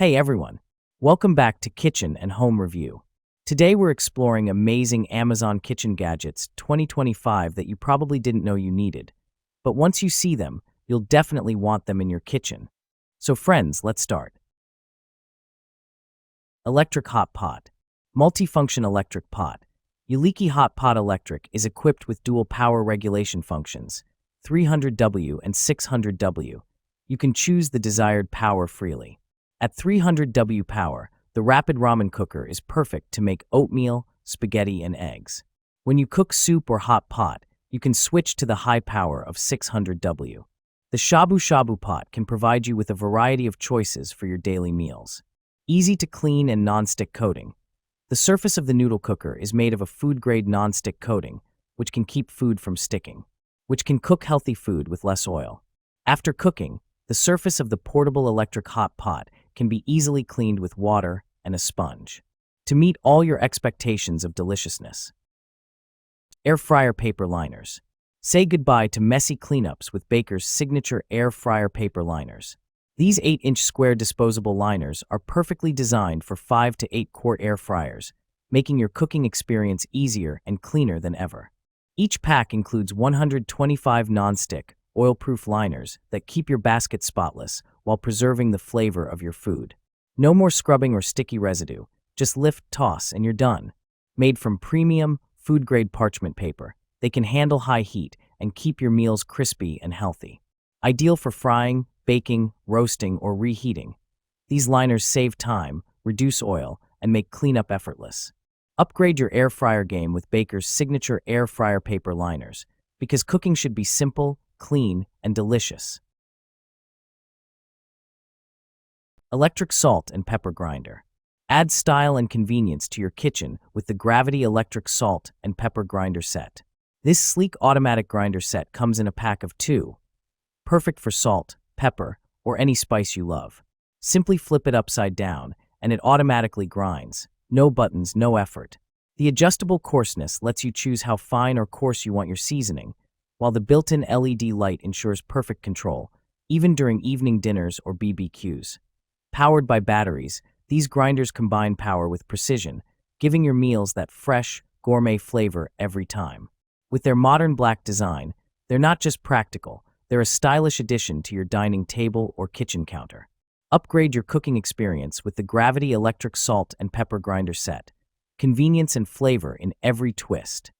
Hey everyone, welcome back to Kitchen and Home Review. Today we're exploring amazing Amazon kitchen gadgets 2025 that you probably didn't know you needed. But once you see them, you'll definitely want them in your kitchen. So friends, let's start. Electric Hot Pot. Multifunction electric pot. Yuliki Hot Pot Electric is equipped with dual power regulation functions, 300W and 600W. You can choose the desired power freely. At 300W power, the rapid ramen cooker is perfect to make oatmeal, spaghetti, and eggs. When you cook soup or hot pot, you can switch to the high power of 600W. The shabu shabu pot can provide you with a variety of choices for your daily meals. Easy to clean and non-stick coating. The surface of the noodle cooker is made of a food-grade non-stick coating, which can keep food from sticking, which can cook healthy food with less oil. After cooking, the surface of the portable electric hot pot can be easily cleaned with water and a sponge to meet all your expectations of deliciousness. Air fryer paper liners. Say goodbye to messy cleanups with Baker's signature air fryer paper liners. These 8-inch square disposable liners are perfectly designed for 5 to 8 quart air fryers, making your cooking experience easier and cleaner than ever. Each pack includes 125 non-stick, oil-proof liners that keep your basket spotless while preserving the flavor of your food. No more scrubbing or sticky residue. Just lift, toss, and you're done. Made from premium, food-grade parchment paper, they can handle high heat and keep your meals crispy and healthy. Ideal for frying, baking, roasting, or reheating. These liners save time, reduce oil, and make cleanup effortless. Upgrade your air fryer game with Baker's signature air fryer paper liners, because cooking should be simple, clean, and delicious. Electric salt and pepper grinder. Add style and convenience to your kitchen with the Gravity Electric Salt and Pepper Grinder Set. This sleek automatic grinder set comes in a pack of 2. Perfect for salt, pepper, or any spice you love. Simply flip it upside down, and it automatically grinds. No buttons, no effort. The adjustable coarseness lets you choose how fine or coarse you want your seasoning, while the built-in LED light ensures perfect control, even during evening dinners or BBQs. Powered by batteries, these grinders combine power with precision, giving your meals that fresh, gourmet flavor every time. With their modern black design, they're not just practical, they're a stylish addition to your dining table or kitchen counter. Upgrade your cooking experience with the Gravity Electric Salt and Pepper Grinder Set. Convenience and flavor in every twist.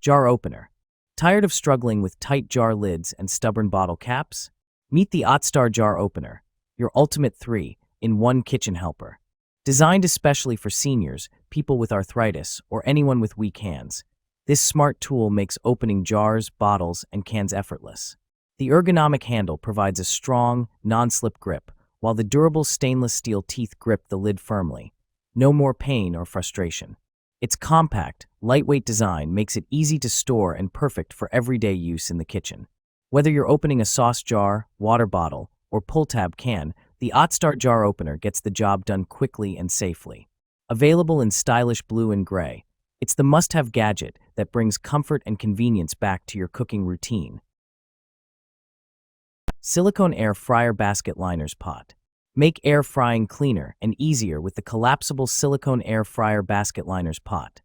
Jar opener. Tired of struggling with tight jar lids and stubborn bottle caps? Meet the OttStar Jar Opener, your ultimate 3-in-1 kitchen helper. Designed especially for seniors, people with arthritis, or anyone with weak hands, this smart tool makes opening jars, bottles, and cans effortless. The ergonomic handle provides a strong, non-slip grip, while the durable stainless steel teeth grip the lid firmly. No more pain or frustration. Its compact, lightweight design makes it easy to store and perfect for everyday use in the kitchen. Whether you're opening a sauce jar, water bottle, or pull-tab can, the OttStar Jar Opener gets the job done quickly and safely. Available in stylish blue and gray, it's the must-have gadget that brings comfort and convenience back to your cooking routine. Silicone Air Fryer Basket Liners Pot. Make air frying cleaner and easier with the collapsible silicone air fryer basket liners pot.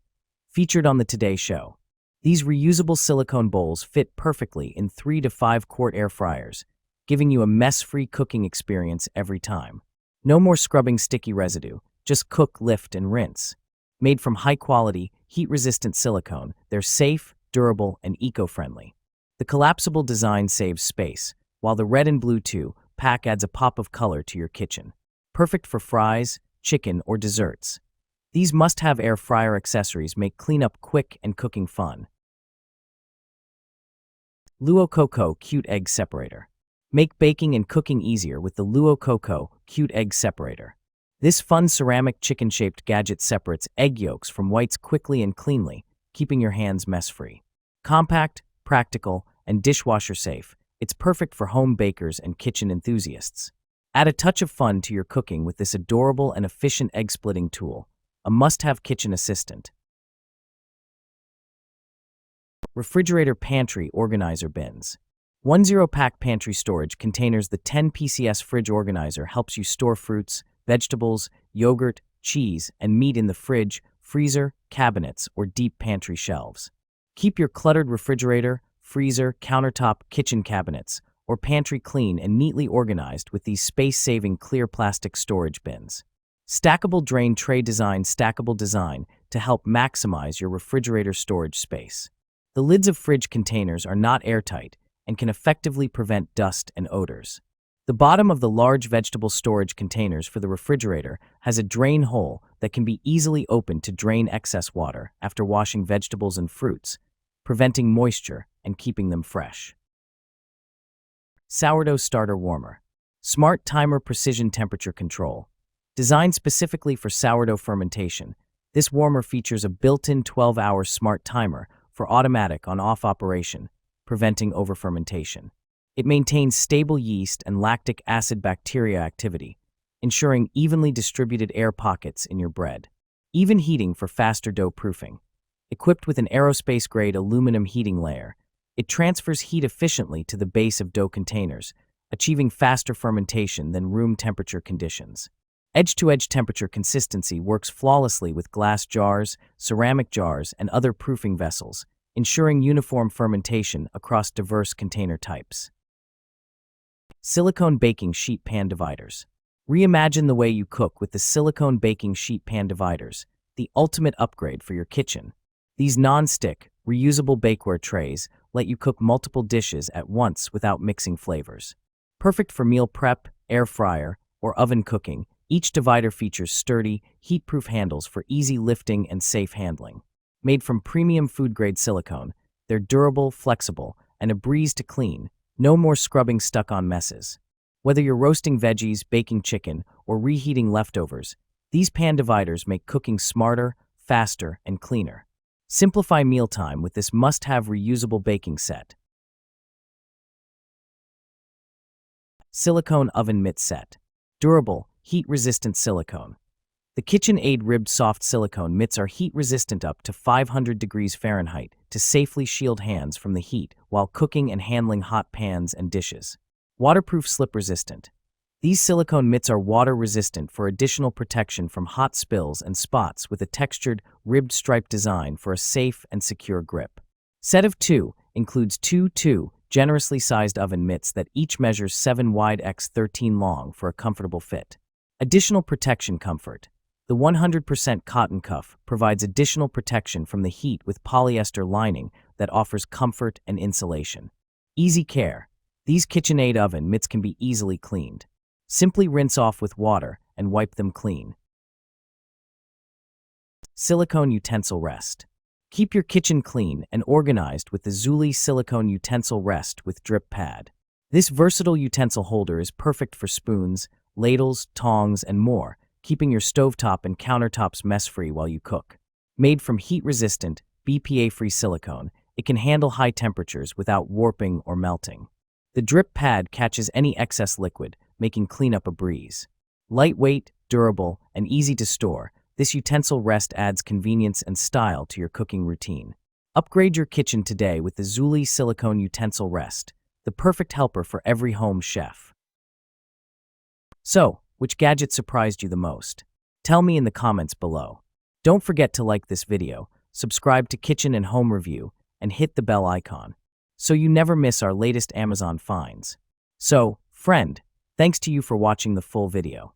Featured on the Today Show. These reusable silicone bowls fit perfectly in 3 to 5 quart air fryers, giving you a mess-free cooking experience every time. No more scrubbing sticky residue, just cook, lift, and rinse. Made from high-quality, heat-resistant silicone, they're safe, durable, and eco-friendly. The collapsible design saves space, while the red and blue 2-pack adds a pop of color to your kitchen. Perfect for fries, chicken, or desserts. These must-have air fryer accessories make cleanup quick and cooking fun. Luo Coco Cute Egg Separator. Make baking and cooking easier with the Luo Coco Cute Egg Separator. This fun ceramic chicken-shaped gadget separates egg yolks from whites quickly and cleanly, keeping your hands mess-free. Compact, practical, and dishwasher-safe, it's perfect for home bakers and kitchen enthusiasts. Add a touch of fun to your cooking with this adorable and efficient egg-splitting tool, a must-have kitchen assistant. Refrigerator Pantry Organizer Bins. One zero-pack pantry storage containers. The 10 PCS fridge organizer helps you store fruits, vegetables, yogurt, cheese, and meat in the fridge, freezer, cabinets, or deep pantry shelves. Keep your cluttered refrigerator, freezer, countertop, kitchen cabinets, or pantry clean and neatly organized with these space-saving clear plastic storage bins. Stackable drain tray design. Stackable design to help maximize your refrigerator storage space. The lids of fridge containers are not airtight and can effectively prevent dust and odors. The bottom of the large vegetable storage containers for the refrigerator has a drain hole that can be easily opened to drain excess water after washing vegetables and fruits, preventing moisture and keeping them fresh. Sourdough starter warmer. Smart timer precision temperature control. Designed specifically for sourdough fermentation, this warmer features a built-in 12-hour smart timer for automatic on-off operation, preventing overfermentation. It maintains stable yeast and lactic acid bacteria activity, ensuring evenly distributed air pockets in your bread. Even heating for faster dough proofing. Equipped with an aerospace-grade aluminum heating layer, it transfers heat efficiently to the base of dough containers, achieving faster fermentation than room temperature conditions. Edge-to-edge temperature consistency works flawlessly with glass jars, ceramic jars, and other proofing vessels, ensuring uniform fermentation across diverse container types. Silicone baking sheet pan dividers. Reimagine the way you cook with the silicone baking sheet pan dividers, the ultimate upgrade for your kitchen. These non-stick, reusable bakeware trays let you cook multiple dishes at once without mixing flavors. Perfect for meal prep, air fryer, or oven cooking, each divider features sturdy, heat-proof handles for easy lifting and safe handling. Made from premium food-grade silicone, they're durable, flexible, and a breeze to clean. No more scrubbing stuck-on messes. Whether you're roasting veggies, baking chicken, or reheating leftovers, these pan dividers make cooking smarter, faster, and cleaner. Simplify mealtime with this must-have reusable baking set. Silicone oven mitt set. Durable, heat-resistant silicone. The KitchenAid ribbed soft silicone mitts are heat-resistant up to 500 degrees Fahrenheit to safely shield hands from the heat while cooking and handling hot pans and dishes. Waterproof slip-resistant. These silicone mitts are water-resistant for additional protection from hot spills and spots with a textured, ribbed stripe design for a safe and secure grip. Set of 2 includes two generously sized oven mitts that each measures 7 wide x 13 long for a comfortable fit. Additional protection comfort. The 100% cotton cuff provides additional protection from the heat with polyester lining that offers comfort and insulation. Easy care. These KitchenAid oven mitts can be easily cleaned. Simply rinse off with water and wipe them clean. Silicone utensil rest. Keep your kitchen clean and organized with the Zuli silicone utensil rest with drip pad. This versatile utensil holder is perfect for spoons, ladles, tongs, and more, keeping your stovetop and countertops mess-free while you cook. Made from heat-resistant, BPA-free silicone, it can handle high temperatures without warping or melting. The drip pad catches any excess liquid, making cleanup a breeze. Lightweight, durable, and easy to store, this utensil rest adds convenience and style to your cooking routine. Upgrade your kitchen today with the Zuli silicone utensil rest, the perfect helper for every home chef. So, which gadget surprised you the most? Tell me in the comments below. Don't forget to like this video, subscribe to Kitchen and Home Review, and hit the bell icon, so you never miss our latest Amazon finds. So, friend, thanks to you for watching the full video.